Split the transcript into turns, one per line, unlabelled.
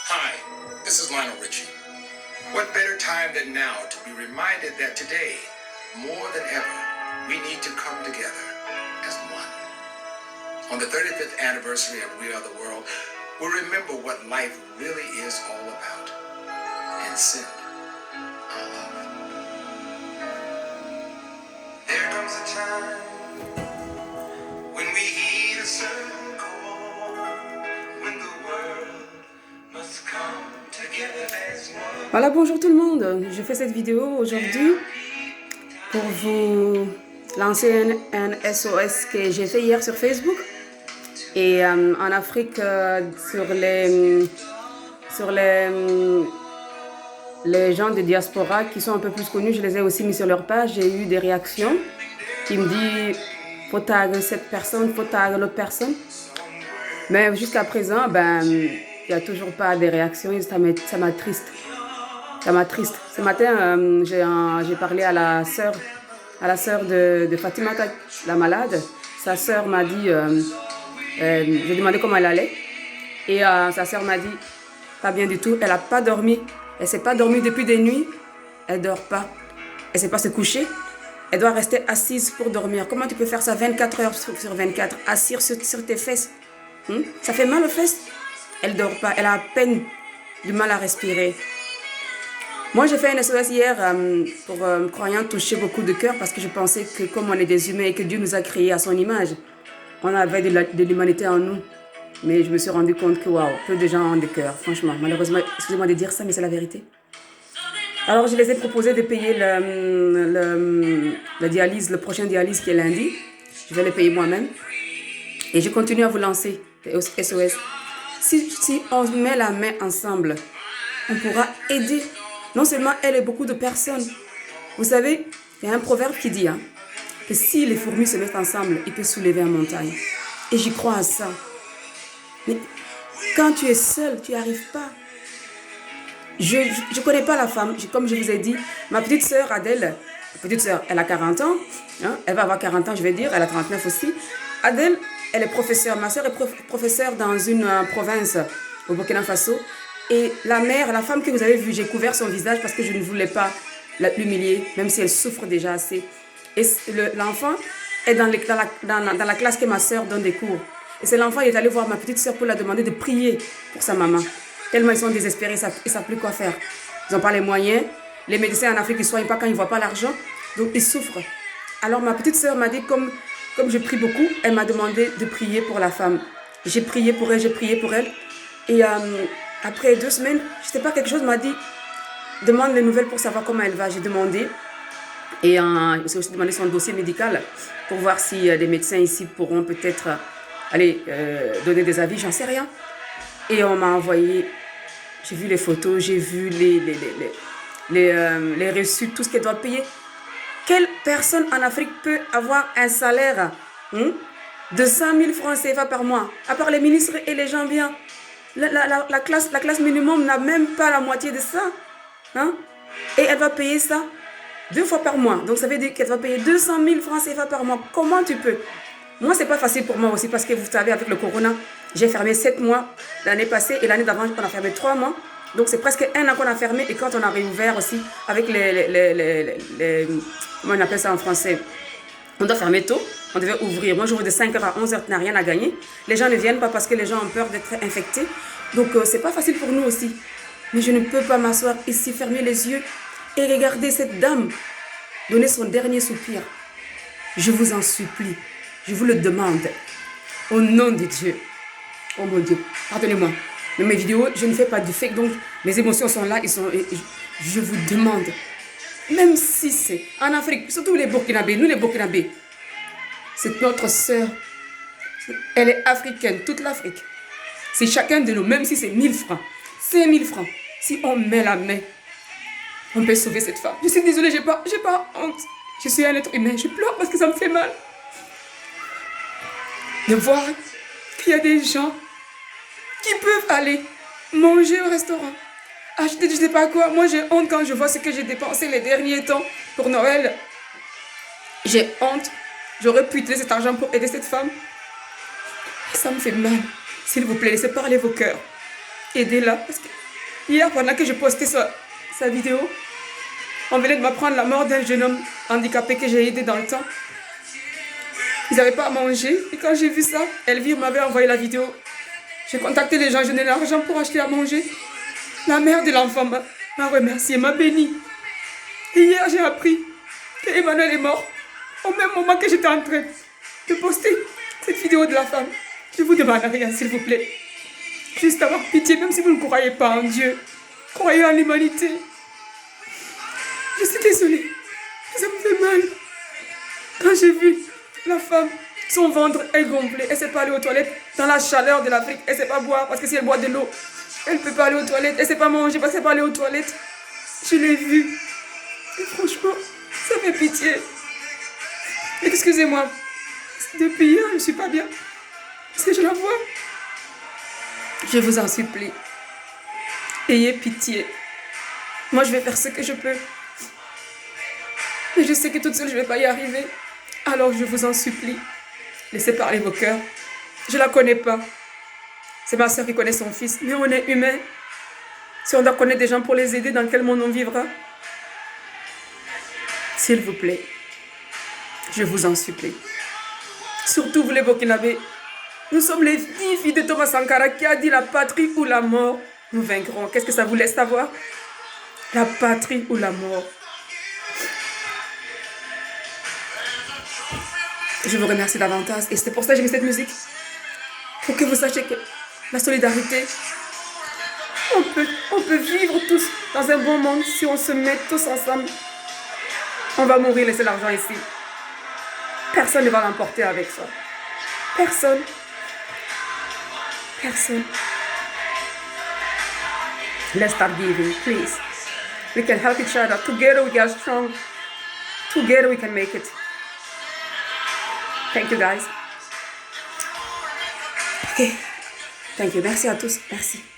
Hi, this is Lionel Richie. What better time than now to be reminded that today, more than ever, we need to come together as one. On the 35th anniversary of We Are the World, we'll remember what life really is all about and send our love. There comes a time when we heed a certain call, when the world must come together as one.
Voilà, bonjour tout le monde. Je fais cette vidéo aujourd'hui pour vous lancer un SOS que j'ai fait hier sur Facebook. Et en Afrique, sur les gens de diaspora qui sont un peu plus connus, je les ai aussi mis sur leur page. J'ai eu des réactions qui me disent faut taguer cette personne, faut taguer l'autre personne. Mais jusqu'à présent, il n'y a toujours pas de réactions et ça m'attriste. Ça m'attriste. Ce matin, j'ai parlé à la sœur de Fatima, la malade. Sa sœur m'a dit, j'ai demandé comment elle allait. Et sa sœur m'a dit, pas bien du tout. Elle n'a pas dormi. Elle ne s'est pas dormie depuis des nuits. Elle ne dort pas. Elle ne sait pas se coucher. Elle doit rester assise pour dormir. Comment tu peux faire ça 24 heures sur 24, assise sur tes fesses? Ça fait mal aux fesses? Elle ne dort pas. Elle a à peine du mal à respirer. Moi, j'ai fait un SOS hier pour croyant toucher beaucoup de cœur parce que je pensais que comme on est des humains et que Dieu nous a créés à son image, on avait de l'humanité en nous. Mais je me suis rendu compte que waouh, peu de gens ont des cœurs, franchement. Malheureusement, excusez-moi de dire ça, mais c'est la vérité. Alors, je les ai proposé de payer la dialyse, le prochain dialyse qui est lundi. Je vais le payer moi-même. Et je continue à vous lancer des SOS. Si on met la main ensemble, on pourra aider non seulement elle et beaucoup de personnes. Vous savez, il y a un proverbe qui dit que si les fourmis se mettent ensemble, ils peuvent soulever une montagne. Et j'y crois à ça. Mais quand tu es seul, tu n'y arrives pas. Je ne connais pas la femme. Comme je vous ai dit, ma petite sœur Adèle, elle a 40 ans. Elle va avoir 40 ans, je vais dire. Elle a 39 aussi. Adèle, elle est professeure. Ma sœur est professeure dans une province au Burkina Faso. Et la mère, la femme que vous avez vue, j'ai couvert son visage parce que je ne voulais pas l'humilier, même si elle souffre déjà assez. Et l'enfant est dans la classe que ma sœur donne des cours. Et c'est l'enfant qui est allé voir ma petite sœur pour la demander de prier pour sa maman. Tellement ils sont désespérés, ils ne savent plus quoi faire. Ils n'ont pas les moyens. Les médecins en Afrique, ils ne soignent pas quand ils ne voient pas l'argent. Donc ils souffrent. Alors ma petite sœur m'a dit, comme je prie beaucoup, elle m'a demandé de prier pour la femme. J'ai prié pour elle. Et après 2 semaines, je ne sais pas, quelque chose m'a dit, demande les nouvelles pour savoir comment elle va. J'ai demandé. Et j'ai aussi demandé son dossier médical pour voir si les médecins ici pourront peut-être donner des avis, j'en sais rien. Et on m'a envoyé, j'ai vu les photos, j'ai vu les reçus, tout ce qu'elle doit payer. Quelle personne en Afrique peut avoir un salaire de 100 000 francs CFA par mois, à part les ministres et les gens bien? La classe minimum n'a même pas la moitié de ça. Et elle va payer ça 2 fois par mois. Donc ça veut dire qu'elle va payer 200 000 francs CFA par mois. Comment tu peux? Moi, c'est pas facile pour moi aussi parce que vous savez, avec le corona, j'ai fermé 7 mois l'année passée et l'année d'avant, on a fermé 3 mois. Donc c'est presque 1 an qu'on a fermé et quand on a réouvert aussi avec comment on appelle ça en français? On doit fermer tôt. On devait ouvrir. Moi, j'ouvre de 5h à 11h, tu n'as rien à gagner. Les gens ne viennent pas parce que les gens ont peur d'être infectés. Donc, c'est pas facile pour nous aussi. Mais je ne peux pas m'asseoir ici, fermer les yeux et regarder cette dame donner son dernier soupir. Je vous en supplie. Je vous le demande. Au nom de Dieu. Oh mon Dieu, pardonnez-moi. Mais mes vidéos, je ne fais pas du fake. Donc, mes émotions sont là. Je vous demande. Même si c'est en Afrique, surtout les Burkinabés, nous les Burkinabés, c'est notre sœur. Elle est africaine, toute l'Afrique. C'est chacun de nous, même si c'est 1000 francs, 5000 francs. Si on met la main, on peut sauver cette femme. Je suis désolée, j'ai pas honte. Je suis un être humain, je pleure parce que ça me fait mal. De voir qu'il y a des gens qui peuvent aller manger au restaurant, acheter je ne sais pas quoi. Moi, j'ai honte quand je vois ce que j'ai dépensé les derniers temps pour Noël. J'ai honte. J'aurais pu utiliser cet argent pour aider cette femme. Et ça me fait mal. S'il vous plaît, laissez parler vos cœurs. aidez-la. Parce que hier, pendant que je postais sa vidéo, on venait de m'apprendre la mort d'un jeune homme handicapé que j'ai aidé dans le temps. Ils n'avaient pas à manger. Et quand j'ai vu ça, Elvire m'avait envoyé la vidéo. J'ai contacté les gens, je donnais l'argent pour acheter à manger. La mère de l'enfant m'a remercié, m'a béni. Et hier, j'ai appris qu'Emmanuel est mort au même moment que j'étais en train de poster cette vidéo de la femme. Je vous demande rien, s'il vous plaît. Juste avoir pitié, même si vous ne croyez pas en Dieu. Croyez en l'humanité. Je suis désolée. Ça me fait mal. Quand j'ai vu la femme, son ventre est gonflé. Elle ne sait pas aller aux toilettes dans la chaleur de l'Afrique. Elle ne sait pas boire parce que si elle boit de l'eau, elle ne peut pas aller aux toilettes. Elle ne sait pas manger parce qu'elle ne peut pas aller aux toilettes. Je l'ai vue. Et franchement, ça fait pitié. Excusez-moi. Depuis hier, je ne suis pas bien. Parce que je la vois. Je vous en supplie. Ayez pitié. Moi, je vais faire ce que je peux. Mais je sais que toute seule, je ne vais pas y arriver. Alors, je vous en supplie. Laissez parler vos cœurs. Je ne la connais pas. C'est ma soeur qui connaît son fils. Mais on est humain. Si on doit connaître des gens pour les aider, dans quel monde on vivra? S'il vous plaît. Je vous en supplie. Surtout vous les Burkinabés. Nous sommes les 10 filles de Thomas Sankara qui a dit la patrie ou la mort. Nous vaincrons. Qu'est-ce que ça vous laisse savoir? La patrie ou la mort. Je vous remercie davantage. Et c'est pour ça que j'ai mis cette musique. Pour que vous sachiez que la solidarité, on peut vivre tous dans un bon monde si on se met tous ensemble. On va mourir, laisser l'argent ici. Personne ne va l'emporter avec soi. Personne. Personne. Let's start giving, please. We can help each other. Together we are strong. Together we can make it. Thank you, guys. Okay. Thank you. Merci à tous. Merci.